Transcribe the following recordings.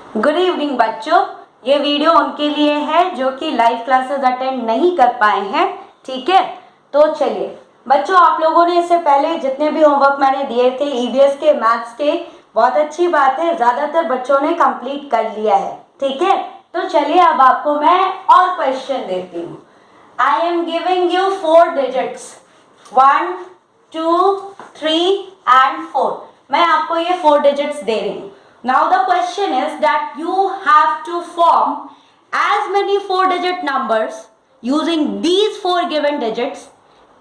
Good evening बच्चों, ये video उनके लिए है जो कि लाइव क्लासेस अटेंड नहीं कर पाए हैं। ठीक है, तो चलिए बच्चों, आप लोगों ने इससे पहले जितने भी होमवर्क मैंने दिए थे ईवीएस के, मैथ्स के, बहुत अच्छी बात है, ज्यादातर बच्चों ने कंप्लीट कर लिया है। ठीक है, तो चलिए अब आपको मैं और क्वेश्चन देती हूँ। I am giving you 4 digits 1, 2, 3 and 4। मैं आपको ये 4 डिजिट्स दे रही हूँ। Now the question is that you have to form as many 4-digit numbers using these 4 given digits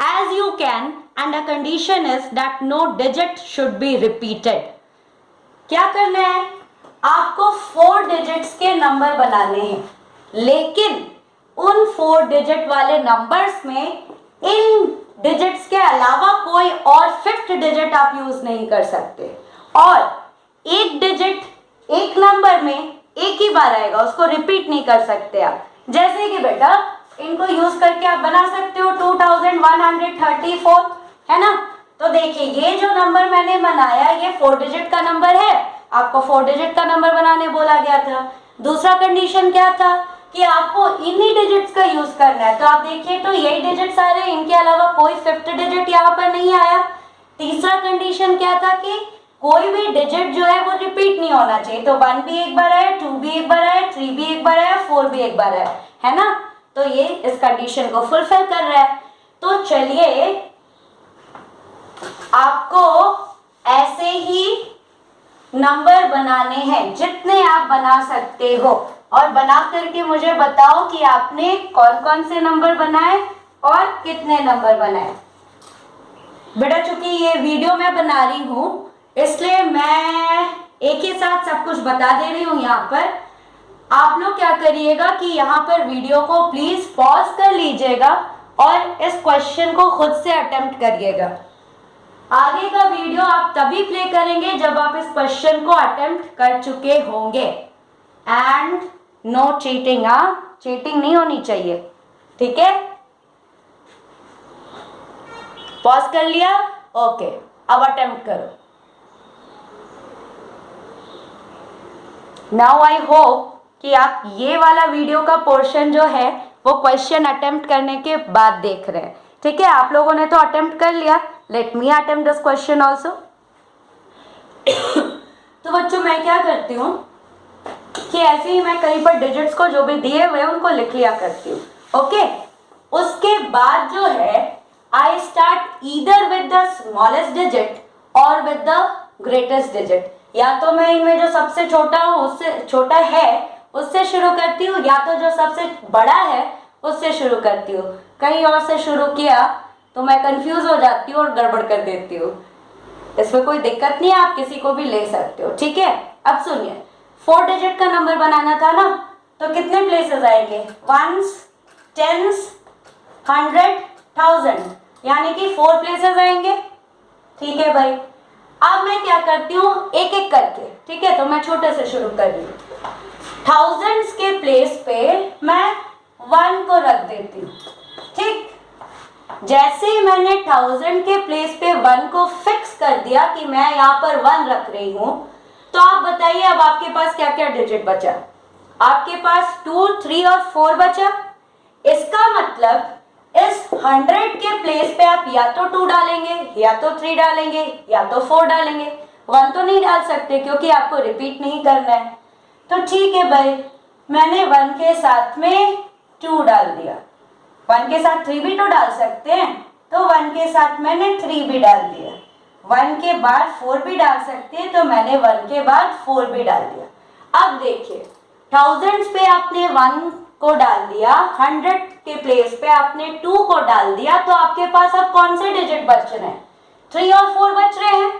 as you can, and the condition is that no digit should be repeated. क्या करना है? आपको 4 digits के number बनाने हैं, लेकिन उन 4 digit वाले नंबर्स में इन डिजिट्स के अलावा कोई और 5th डिजिट आप यूज नहीं कर सकते, और एक डिजिट एक नंबर में एक ही बार आएगा, उसको रिपीट नहीं कर सकते आप। जैसे कि बेटा इनको यूज करके आप बना सकते हो 2134, है ना। तो देखिए ये जो नंबर मैंने बनाया ये 4 डिजिट का नंबर है, आपको 4 डिजिट का नंबर बनाने बोला गया था। दूसरा कंडीशन क्या था कि आपको इन्हीं डिजिट्स का यूज करना है, तो आप देखिए तो यही डिजिट्स आ रहे हैं, इनके अलावा कोई 5th डिजिट यहाँ पर नहीं आया। तीसरा कंडीशन क्या था कि कोई भी डिजिट जो है वो रिपीट नहीं होना चाहिए, तो 1 भी एक बार आया, 2 भी एक बार आया, 3 भी एक बार आया, 4 भी एक बार आया, है ना। तो ये इस कंडीशन को फुलफिल कर रहा है। तो चलिए आपको ऐसे ही नंबर बनाने हैं जितने आप बना सकते हो, और बना करके मुझे बताओ कि आपने कौन कौन से नंबर बनाए और कितने नंबर बनाए। बेटा चूंकि ये वीडियो मैं बना रही हूँ इसलिए मैं एक ही साथ सब कुछ बता दे रही हूँ। यहाँ पर आप लोग क्या करिएगा कि यहाँ पर वीडियो को प्लीज पॉज कर लीजिएगा और इस क्वेश्चन को खुद से अटेम्प्ट करिएगा। आगे का वीडियो आप तभी प्ले करेंगे जब आप इस क्वेश्चन को अटेम्प्ट कर चुके होंगे। एंड नो चीटिंग, चीटिंग नहीं होनी चाहिए, ठीक है। पॉज कर लिया? ओके, अब अटेम्प्ट करो। नाउ आई होप कि आप ये वाला वीडियो का पोर्शन जो है वो क्वेश्चन अटेम्प्ट करने के बाद देख रहे हैं। ठीक है, आप लोगों ने तो अटेम्प्ट कर लिया, let me attempt this question also. तो बच्चों मैं क्या करती हूँ कि ऐसे ही मैं कहीं पर डिजिट्स को जो भी दिए हुए उनको लिख लिया करती हूँ। ओके, उसके बाद जो है I start either with the smallest digit और विद द ग्रेटेस्ट डिजिट। या तो मैं इनमें जो सबसे छोटा हूँ उससे छोटा है उससे शुरू करती हूँ, या तो जो सबसे बड़ा है उससे शुरू करती हूँ। कहीं और से शुरू किया तो मैं कंफ्यूज हो जाती हूँ और गड़बड़ कर देती हूँ। इसमें कोई दिक्कत नहीं है, आप किसी को भी ले सकते हो। ठीक है, अब सुनिए, 4 डिजिट का नंबर बनाना था ना, तो कितने प्लेसेस आएंगे? 1s, 10s, 100, 1000, यानी कि 4 प्लेसेस आएंगे। ठीक है भाई, अब मैं क्या करती हूँ एक एक करके। ठीक है, तो मैं छोटे से शुरू कर रही हूँ। थाउजेंड्स के प्लेस पे मैं 1 को रख देती हूँ। ठीक, जैसे ही मैंने 1000 के प्लेस पे 1 को फिक्स कर दिया कि मैं यहाँ पर 1 रख रही हूँ, तो आप बताइए अब आपके पास क्या क्या डिजिट बचा? आपके पास 2, 3 और 4 बचा। इसका मतलब इस 100 के प्लेस पे आप या तो 2 डालेंगे, या तो 3 डालेंगे, या तो 4 डालेंगे। 1 तो नहीं डाल सकते क्योंकि आपको रिपीट नहीं करना है। तो ठीक है भाई, मैंने 1 के साथ में 2 डाल दिया। 1 के साथ 3 भी तो डाल सकते हैं, तो 1 के साथ मैंने 3 भी डाल दिया। 1 के बाद 4 भी डाल सकते हैं, तो मैंने 1 के बाद 4 भी डाल दिया। अब देखिए, थाउजेंड्स पे आपने 1 को डाल दिया, 100 के प्लेस पे आपने 2 को डाल दिया, तो आपके पास अब कौन से डिजिट बच रहे हैं? 3 और 4 बच रहे हैं।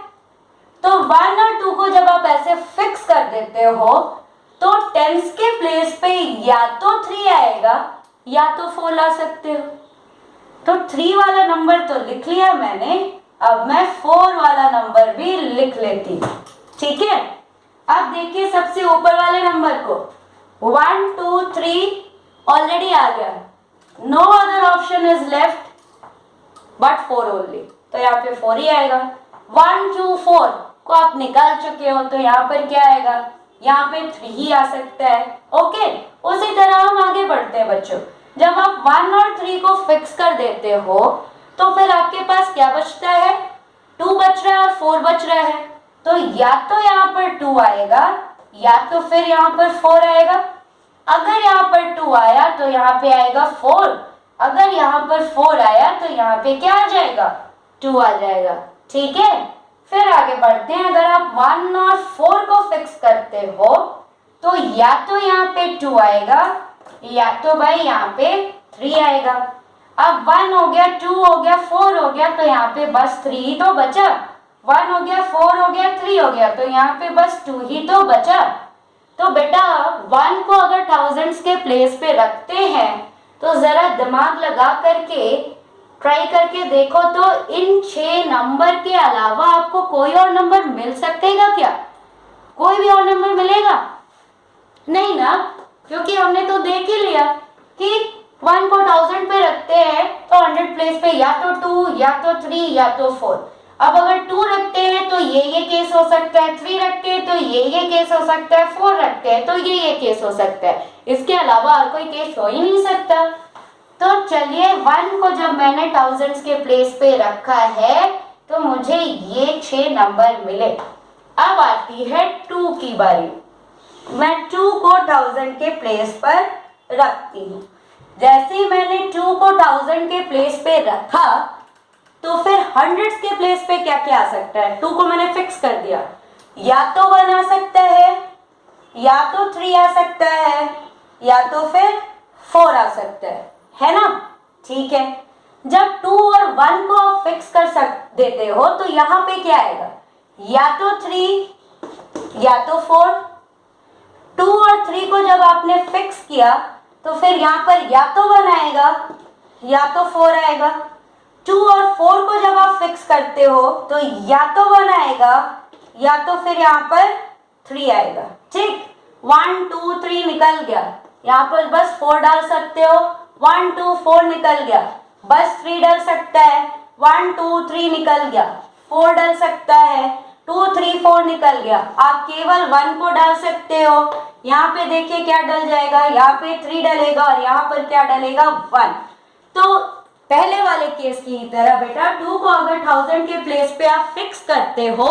तो 1 और 2 को जब आप ऐसे फिक्स कर देते हो तो 10s के प्लेस पे या तो 3 आएगा या तो 4 ला सकते हो। तो 3 वाला नंबर तो लिख लिया मैंने, अब मैं 4 वाला नंबर भी लिख लेती हूँ। ठीक है, अब देखिए सबसे ऊपर वाले नंबर को 1, 2, 3 ऑलरेडी आ गया, no other option is left but 4 only, तो यहाँ पे 4 ही आएगा। 1, 2, 4 को आप निकाल चुके हो, तो यहाँ पर क्या आएगा? यहाँ पे 3 ही आ सकता है। ओके, उसी तरह हम आगे बढ़ते हैं बच्चों। जब आप 1 और 3 को फिक्स कर देते हो तो फिर आपके पास क्या बचता है, 2 बच रहा है और 4 बच रहा है। तो या तो यहाँ पर 2 आएगा या तो फिर यहाँ पर 4 आएगा। अगर यहाँ पर 2 आया तो यहाँ पे आएगा 4, अगर यहाँ पर 4 आया तो यहाँ पे क्या आ जाएगा, 2 आ जाएगा। ठीक है, फिर आगे बढ़ते हैं। अगर आप 1 और 4 को फिक्स करते हो तो या तो यहाँ पे 2 आएगा या तो भाई यहाँ पे 3 आएगा। अब 1 हो गया, 2 हो गया, 4 हो गया, तो यहाँ पे बस 3 ही तो बचा। 1 हो गया, 4 हो गया, 3 हो गया, तो यहाँ पे बस 2 ही तो बचा। तो बेटा 1 को अगर थाउजेंड्स के प्लेस पे रखते हैं तो जरा दिमाग लगा करके ट्राई करके देखो, तो इन 6 नंबर के अलावा आपको कोई और नंबर मिल सकेगा क्या? कोई भी और नंबर मिलेगा नहीं ना, क्योंकि हमने तो देख ही लिया कि 1 को 1000 पे रखते हैं तो 100 प्लेस पे या तो 2 या तो 3 या तो 4। अब अगर 2 रखते हैं तो ये केस हो सकता है, 3 रखते हैं तो ये केस हो सकता है, 4 रखते हैं तो ये केस हो सकता है। इसके अलावा और कोई केस हो ही नहीं सकता। तो चलिए 1 को जब मैंने थाउजेंड्स के प्लेस पे रखा है तो मुझे ये 6 नंबर मिले। अब आती है 2 की बारी। मैं 2 को 1000 के प्लेस पर रखती हूँ। जैसे ही मैंने 2 को 1000 के प्लेस पे रखा तो फिर हंड्रेड्स के प्लेस पे क्या क्या आ सकता है? 2 को मैंने फिक्स कर दिया, या तो 1 आ सकता है, या तो 3 आ सकता है, या तो फिर 4 आ सकता है ना? ठीक है, जब 2 और 1 को आप फिक्स कर देते हो तो यहाँ पे क्या आएगा, या तो 3 या तो 4। 2 और 3 को जब आपने फिक्स किया तो फिर यहाँ पर या तो 1 आएगा या तो 4 आएगा। 2 और 4 को जब आप फिक्स करते हो तो या तो 1 आएगा या तो फिर यहाँ पर 3 आएगा। ठीक, 1 2 3 निकल गया, यहाँ पर बस 4 डाल सकते हो। 1 2 4 निकल गया, बस 3 डाल सकता है। 1 2 3 निकल गया, 4 डाल सकता है। 2 3 4 निकल गया, आप केवल 1 को डाल सकते हो। यहाँ पे देखिए क्या डल जाएगा, यहाँ पे 3 डलेगा और यहाँ पर क्या डलेगा, 1। तो पहले वाले केस की तरह बेटा 2 को अगर 1000 के प्लेस पे आप फिक्स करते हो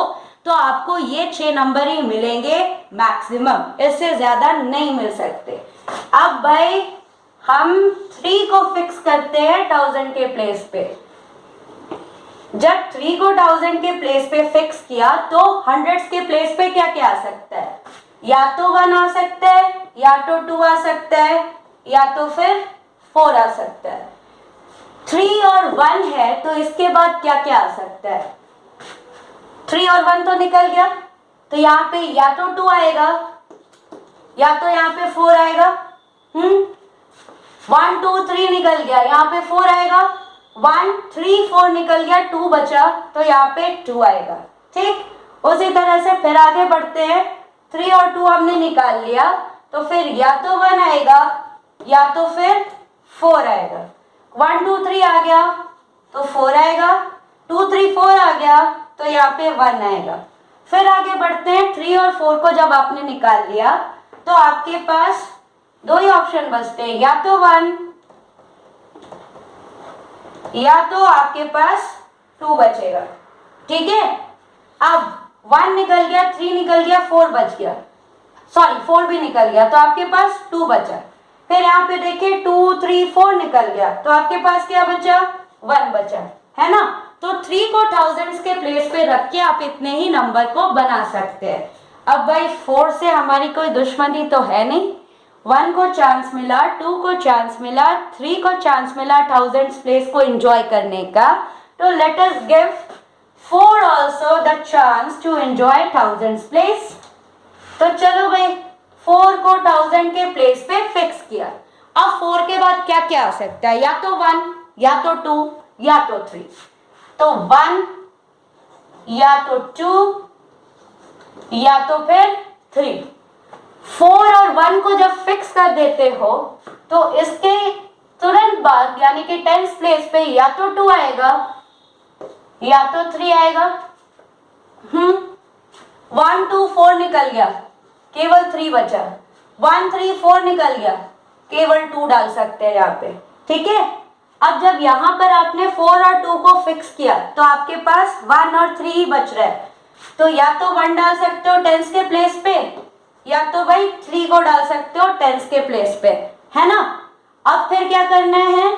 तो आपको ये 6 नंबर ही मिलेंगे मैक्सिमम, इससे ज्यादा नहीं मिल सकते। अब भाई हम 3 को फिक्स करते हैं 1000 के प्लेस पे। जब 3 को 1000 के प्लेस पे फिक्स किया तो हंड्रेड्स के प्लेस पे क्या क्या आ सकता है, या तो 1 आ सकता है, या तो 2 आ सकता है, या तो फिर 4 आ सकता है। 3 और 1 है तो इसके बाद क्या क्या आ सकता है, 3 और 1 तो निकल गया, तो यहाँ पे या तो 2 आएगा या तो यहाँ पे 4 आएगा। 1 2 3 निकल गया, यहाँ पे 4 आएगा। 1 3 4 निकल गया, 2 बचा तो यहाँ पे 2 आएगा। ठीक, उसी तरह से फिर आगे बढ़ते हैं। 3 और 2 हमने निकाल लिया तो फिर या तो 1 आएगा या तो फिर 4 आएगा। 1 2 3 आ गया तो 4 आएगा, 2 3 4 आ गया तो यहाँ पे 1 आएगा। फिर आगे बढ़ते हैं। 3 और 4 को जब आपने निकाल लिया तो आपके पास 2 ही ऑप्शन बचते हैं, या तो 1 या तो आपके पास 2 बचेगा। ठीक है, अब 1 निकल गया, 3 निकल गया, 4 बच गया, सॉरी 4 भी निकल गया तो आपके पास 2 बचा। फिर यहाँ पे देखिए 2 3 4 निकल गया तो आपके पास क्या बचा, 1 बचा, है ना? तो 3 को थाउजेंड्स के प्लेस पे रख के आप इतने ही नंबर को बना सकते हैं। अब भाई 4 से हमारी कोई दुश्मनी तो है नहीं। 1 को चांस मिला, 2 को चांस मिला, 3 को चांस मिला थाउजेंड्स प्लेस को एंजॉय करने का, तो let us give 4 also the chance to enjoy thousands place. तो चलो भाई 4 को 1000 के प्लेस पे फिक्स किया। अब 4 के बाद क्या क्या आ सकता है, या तो 1 या तो 2 या तो 3। तो 1 या तो 2 या तो फिर 3। 4 और 1 को जब फिक्स कर देते हो तो इसके तुरंत बाद यानी कि 10th प्लेस पे या तो 2 आएगा या तो 3 आएगा। 1 2 4 निकल गया, केवल 3 बचा, 1 3 4 निकल गया, केवल 2 डाल सकते हैं यहाँ पे, ठीक है। अब जब यहाँ पर आपने 4 और 2 को फिक्स किया तो आपके पास 1 और 3 ही बच रहा है, तो या तो 1 डाल सकते हो टेंस के प्लेस पे, या तो भाई 3 को डाल सकते हो टेंस के प्लेस पे, है ना। अब फिर क्या करना है,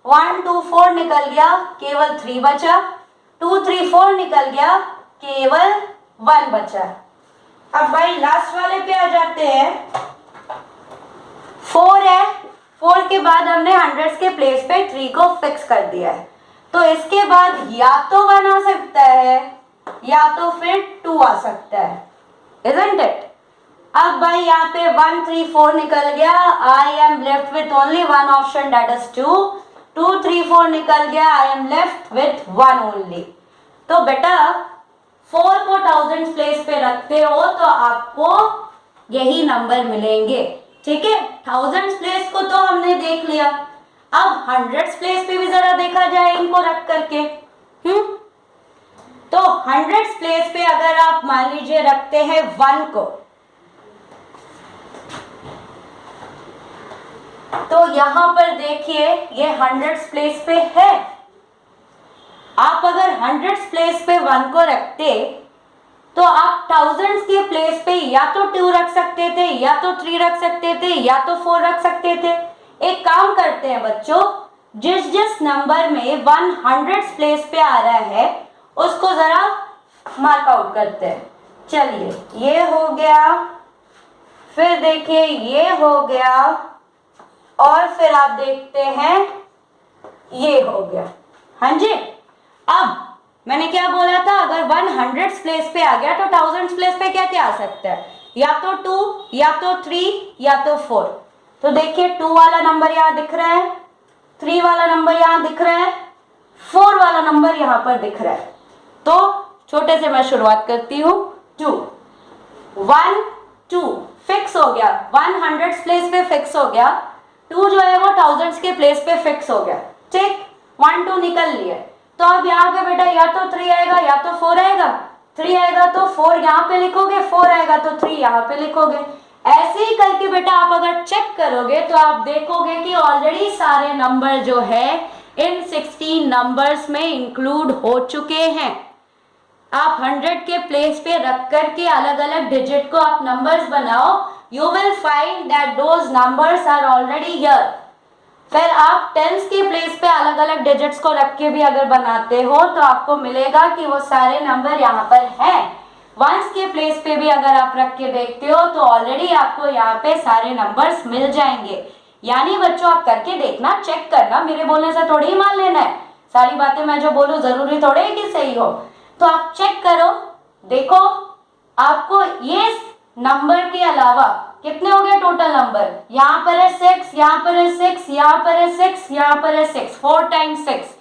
1 2 4 निकल गया, केवल 3 बचा, 2 3 4 निकल गया, केवल 1 बचा। अब भाई लास्ट वाले पे आ जाते हैं, 4 है, 4 के बाद हमने हंड्रेड्स के प्लेस पे 3 को फिक्स कर दिया है, तो इसके बाद या तो 1 आ सकता है या तो फिर 2 आ सकता है, isn't it? अब भाई यहाँ पे 1 3 4 निकल गया, I am left with only one option that is 2, 2 3 4 निकल गया, I am left with 1 only. तो बेटा 4 को थाउजेंड्स प्लेस पे रखते हो तो आपको यही नंबर मिलेंगे, ठीक है। थाउजेंड्स प्लेस को तो हमने देख लिया, अब हंड्रेड्स प्लेस पे भी जरा देखा जाए इनको रख करके। तो हंड्रेड्स प्लेस पे अगर आप मान लीजिए रखते हैं 1 को, तो यहां पर देखिए ये हंड्रेड्स प्लेस पे है। आप अगर हंड्रेड्स प्लेस पे 1 को रखते तो आप थाउजेंड्स के प्लेस पे या तो 2 रख सकते थे, या तो 3 रख सकते थे, या तो 4 रख सकते थे। एक काम करते हैं बच्चों, जिस जिस नंबर में 1 हंड्रेड्स प्लेस पे आ रहा है उसको जरा मार्क आउट करते हैं। चलिए ये हो गया, फिर देखिए ये हो गया, और फिर आप देखते हैं ये हो गया। हाँ जी, अब मैंने क्या बोला था, अगर 1 हंड्रेड्स प्लेस पे आ गया तो थाउजेंड्स प्लेस पे क्या क्या आ सकता है, या तो 2, या तो 3, या तो 4। तो देखिए 2 वाला नंबर यहाँ दिख रहा है, 3 वाला नंबर यहाँ दिख रहा है, 4 वाला नंबर यहाँ पर दिख रहा है। तो छोटे से मैं शुरुआत करती हूँ, 2 1 2 फिक्स हो गया, 1 हंड्रेड्स प्लेस पे फिक्स हो गया, 2 जो है वो थाउजेंड्स के प्लेस पे फिक्स हो गया, ठीक। 1 2 निकल लिए, तो अब यहाँ पे बेटा या तो 3 आएगा या तो 4 आएगा, 3 आएगा तो 4 यहाँ पे लिखोगे, 4 आएगा तो 3 यहाँ पे लिखोगे। ऐसे ही करके बेटा आप अगर चेक करोगे तो आप देखोगे कि ऑलरेडी सारे नंबर जो है इन 16 नंबर्स में इंक्लूड हो चुके हैं। आप 100 के प्लेस पे रख करके अलग अलग डिजिट को आप नंबर्स बनाओ, you will find that those numbers are already here. फिर आप टेंस के प्लेस पे अलग अलग डिजिट्स को रख के भी अगर बनाते हो तो आपको मिलेगा कि वो सारे नंबर यहाँ पर हैं। वंस के प्लेस पे भी अगर आप रख के देखते हो तो ऑलरेडी आपको यहाँ पे सारे नंबर्स मिल जाएंगे। यानी बच्चों आप करके देखना, चेक करना, मेरे बोलने से थोड़ी ही मान लेना है, सारी बातें मैं जो बोलूँ जरूरी थोड़े है कि सही हो। तो आप चेक करो, देखो आपको ये नंबर के अलावा कितने हो गए टोटल नंबर, यहाँ पर है 6, यहाँ पर है 6, यहाँ पर है 6, यहाँ पर है 6, 4 टाइम्स 6,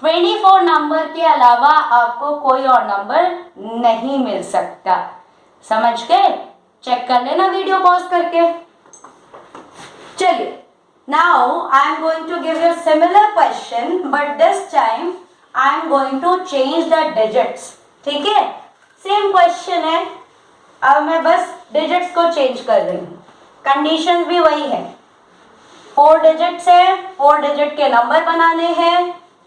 24 नंबर के अलावा आपको कोई और नंबर नहीं मिल सकता। समझ गए? चेक कर लेना वीडियो पॉज करके। चलिए, now I am going to give you similar question but this time I am going to change the digits. ठीक है, सेम क्वेश्चन है, अब मैं बस डिजिट्स को चेंज कर रही हूँ, कंडीशन भी वही है। 4 डिजिट्स है, 4 डिजिट के नंबर बनाने हैं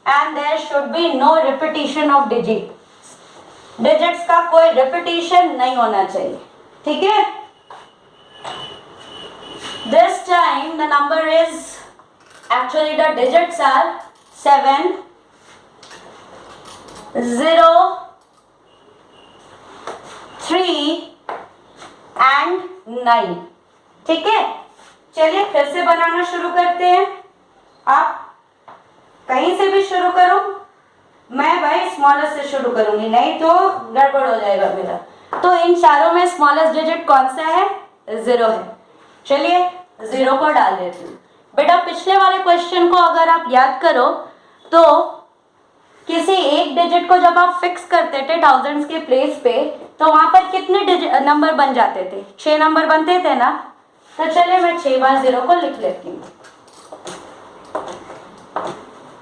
and there should be no repetition of digit. Digits का कोई रिपीटिशन नहीं होना चाहिए। ठीक है, this time the number is actually the digits are 7 0 3 and 9। ठीक है, चलिए फिर से बनाना शुरू करते हैं। आप कहीं से भी शुरू करो, मैं भाई स्मॉलेस्ट से शुरू करूंगी, नहीं तो गड़बड़ हो जाएगा मेरा। तो इन चारों में स्मॉलेस्ट डिजिट कौन सा है? 0 है। चलिए 0 को डाल देती हूँ। बेटा पिछले वाले क्वेश्चन को अगर आप याद करो तो किसी एक डिजिट को जब आप फिक्स करते थे थाउजेंड्स के प्लेस पे तो वहां पर कितने नंबर बन जाते थे? 6 नंबर बनते थे ना। तो चलिए मैं 6 बार 0 को लिख लेती हूँ।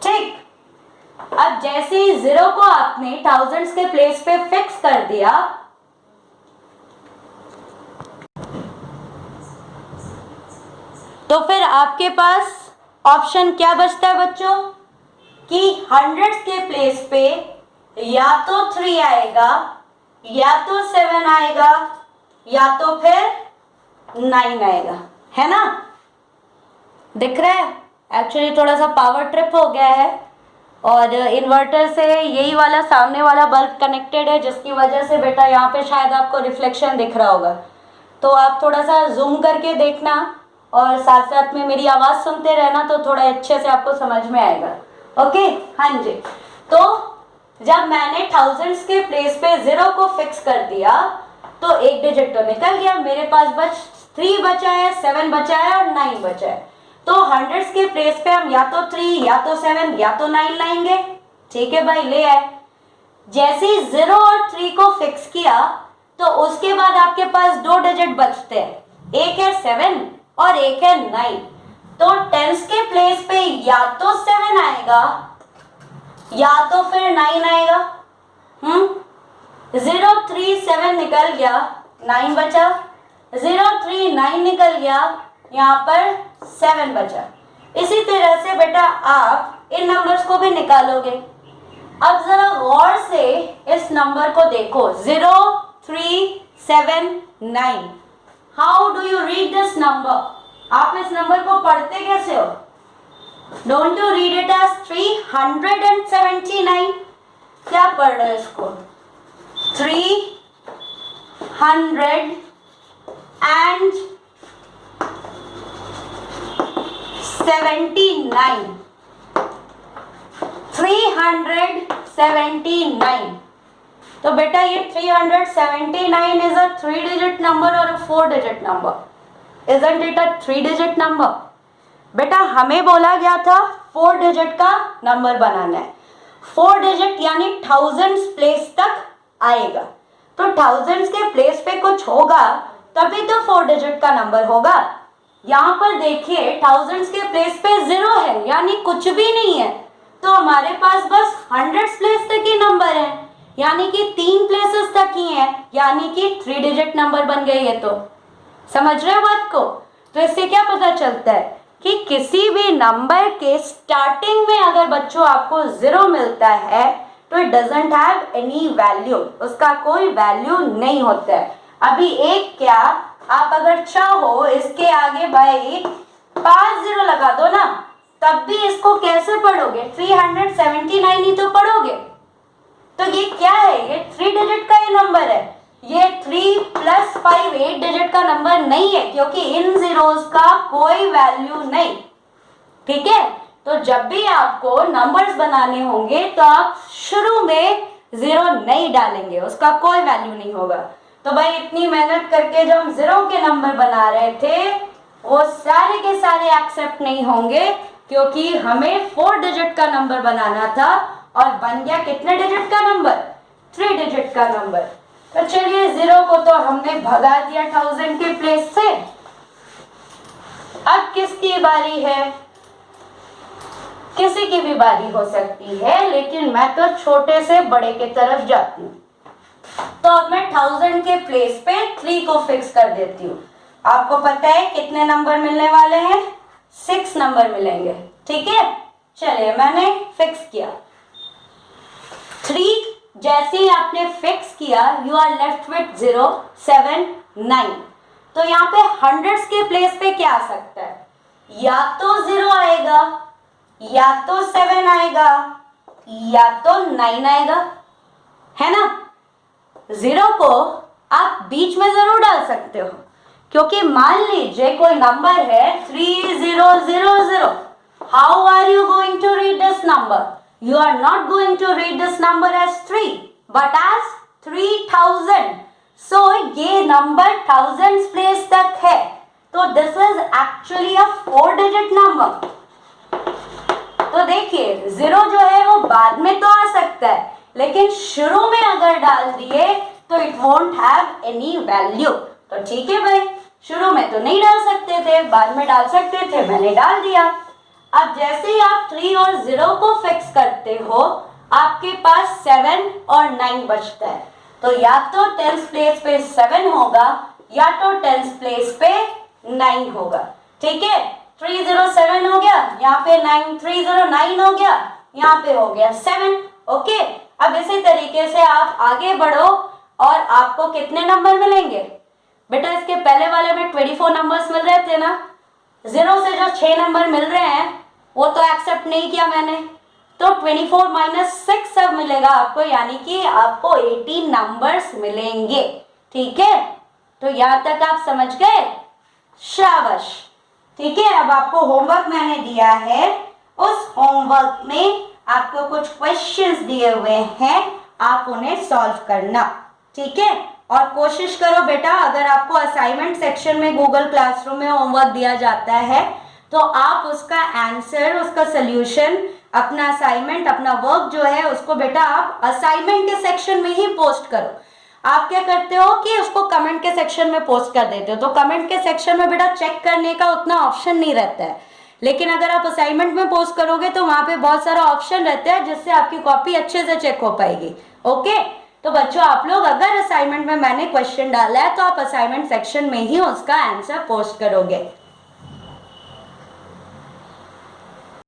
ठीक, अब जैसे ही 0 को आपने थाउजेंड्स के प्लेस पे फिक्स कर दिया तो फिर आपके पास ऑप्शन क्या बचता है बच्चों कि हंड्रेड्स के प्लेस पे या तो 3 आएगा, या तो 7 आएगा, या तो फिर 9 आएगा, है ना। दिख रहा है? एक्चुअली थोड़ा सा पावर ट्रिप हो गया है और इन्वर्टर से यही वाला सामने वाला बल्ब कनेक्टेड है, जिसकी वजह से बेटा यहाँ पे शायद आपको रिफ्लेक्शन दिख रहा होगा। तो आप थोड़ा सा जूम करके देखना और साथ साथ में मेरी आवाज़ सुनते रहना, तो थोड़ा अच्छे से आपको समझ में आएगा। ओके, हाँ जी। तो जब मैंने थाउजेंड्स के प्लेस पे 0 को फिक्स कर दिया तो एक डिजिट तो निकल गया, मेरे पास बस 3 बचा है, 7 बचा है और 9 बचा है। तो हंड्रेड्स के प्लेस पे हम या तो 3, या तो 7, या तो 9 लाएंगे। ठीक है भाई, ले आए। जैसे ही 0 और 3 को फिक्स किया तो उसके बाद आपके पास 2 डिजिट बचते हैं, एक है 7 और एक है 9। तो टेंस के प्लेस पे या तो 7 आएगा या तो फिर 9 आएगा। 0 3 7 निकल गया, 9 बचा। 0 3 9 निकल गया, यहाँ पर 7 बचा। इसी तरह से बेटा आप इन नंबर्स को भी निकालोगे। अब जरा गौर से इस नंबर को देखो, 0 3 7 9। How do you read this number? आप इस नंबर को पढ़ते कैसे हो? Don't you read it as 379? क्या पढ़ रहे हो इसको? 379 379। तो बेटा ये 379 इज अ 3 डिजिट नंबर और 4 digit number. Isn't it a 3 digit number? बेटा हमें बोला गया था 4 डिजिट का नंबर बनाना है। 4 डिजिट यानी थाउजेंड्स प्लेस तक आएगा। तो थाउजेंड्स के प्लेस पे कुछ होगा तभी तो 4 डिजिट का नंबर होगा। यहाँ पर देखिए थाउजेंड्स के प्लेस पे 0 है यानी कुछ भी नहीं है, तो हमारे पास बस हंड्रेड्स प्लेस तक ही नंबर है, यानी कि 3 प्लेसेस तक ही है, यानी कि 3 डिजिट नंबर बन गए। ये तो समझ रहे हो बात को? तो इससे क्या पता चलता है कि किसी भी नंबर के स्टार्टिंग में अगर बच्चों आपको 0 मिलता है तो it doesn't have any value, उसका कोई वैल्यू नहीं होता है। अभी एक क्या, आप अगर चाहो इसके आगे भाई 5 0 लगा दो ना, तब भी इसको कैसे पढ़ोगे? 379 ही तो पढ़ोगे। तो ये क्या है? ये 3 डिजिट का ही नंबर है। ये 3 + 5 8 डिजिट का नंबर नहीं है, क्योंकि इन जीरोस का कोई वैल्यू नहीं। ठीक है, तो जब भी आपको नंबर्स बनाने होंगे तो आप शुरू में 0 नहीं डालेंगे, उसका कोई वैल्यू नहीं होगा। तो भाई इतनी मेहनत करके जो हम 0 के नंबर बना रहे थे वो सारे के सारे एक्सेप्ट नहीं होंगे, क्योंकि हमें 4 डिजिट का नंबर बनाना था और बन गया कितने डिजिट का नंबर? 3 डिजिट का नंबर। तो चलिए 0 को तो हमने भगा दिया 1000 के प्लेस से। अब किसकी बारी है? किसी की भी बारी हो सकती है, लेकिन मैं तो छोटे से बड़े की तरफ जाती हूँ। तो अब मैं 1000 के प्लेस पे 3 को फिक्स कर देती हूँ। आपको पता है कितने नंबर मिलने वाले हैं? 6 नंबर मिलेंगे। ठीक है, चलिए मैंने फिक्स किया 3। जैसे ही आपने फिक्स किया यू आर लेफ्ट विथ 0 7 9। तो यहाँ पे हंड्रेड्स के प्लेस पे क्या आ सकता है? या तो 0 आएगा, या तो 7 आएगा, या तो 9 आएगा, है ना। 0 को आप बीच में जरूर डाल सकते हो, क्योंकि मान लीजिए कोई नंबर है 3000। How are you going to read this number? You are not going to read this number as 3 but as 3000. So ये नंबर thousands place तक है, तो this is actually a 4 digit number. तो देखिए 0 जो है वो बाद में तो आ सकता है, लेकिन शुरू में अगर डाल दिए तो it won't have any value. तो ठीक है भाई, शुरू में तो नहीं डाल सकते थे, बाद में डाल सकते थे, मैंने डाल दिया। अब जैसे ही आप 3 और 0 को फिक्स करते हो आपके पास 7 और 9 बचता है। तो या तो 10th प्लेस पे 7 होगा या तो 10th प्लेस पे 9 होगा। ठीक है, 307 हो गया, यहाँ पे 309 हो गया, यहाँ पे हो गया 7। ओके, अब इसी तरीके से आप आगे बढ़ो और आपको कितने नंबर मिलेंगे बेटा? इसके पहले वाले में 24 नंबर्स मिल रहे थे ना, 0 से जो 6 नंबर मिल रहे हैं वो तो एक्सेप्ट नहीं किया मैंने, तो 24 माइनस 6 अब मिलेगा आपको, यानी कि आपको 18 नंबर्स मिलेंगे। ठीक है, तो यहां तक आप समझ गए? शाबाश। ठीक है, अब आपको होमवर्क मैंने दिया है, उस होमवर्क में आपको कुछ क्वेश्चंस दिए हुए हैं, आप उन्हें सॉल्व करना। ठीक है, और कोशिश करो बेटा, अगर आपको असाइनमेंट सेक्शन में गूगल क्लासरूम में होमवर्क दिया जाता है तो आप उसका आंसर, उसका सोल्यूशन, अपना असाइनमेंट, अपना वर्क जो है उसको बेटा आप असाइनमेंट के सेक्शन में ही पोस्ट करो। आप क्या करते हो कि उसको कमेंट के सेक्शन में पोस्ट कर देते हो, तो कमेंट के सेक्शन में बेटा चेक करने का उतना ऑप्शन नहीं रहता है, लेकिन अगर आप असाइनमेंट में पोस्ट करोगे तो वहां पे बहुत सारा ऑप्शन रहता है जिससे आपकी कॉपी अच्छे से चेक हो पाएगी। ओके, तो बच्चों आप लोग अगर असाइनमेंट में मैंने क्वेश्चन डाला है तो आप असाइनमेंट सेक्शन में ही उसका आंसर पोस्ट करोगे।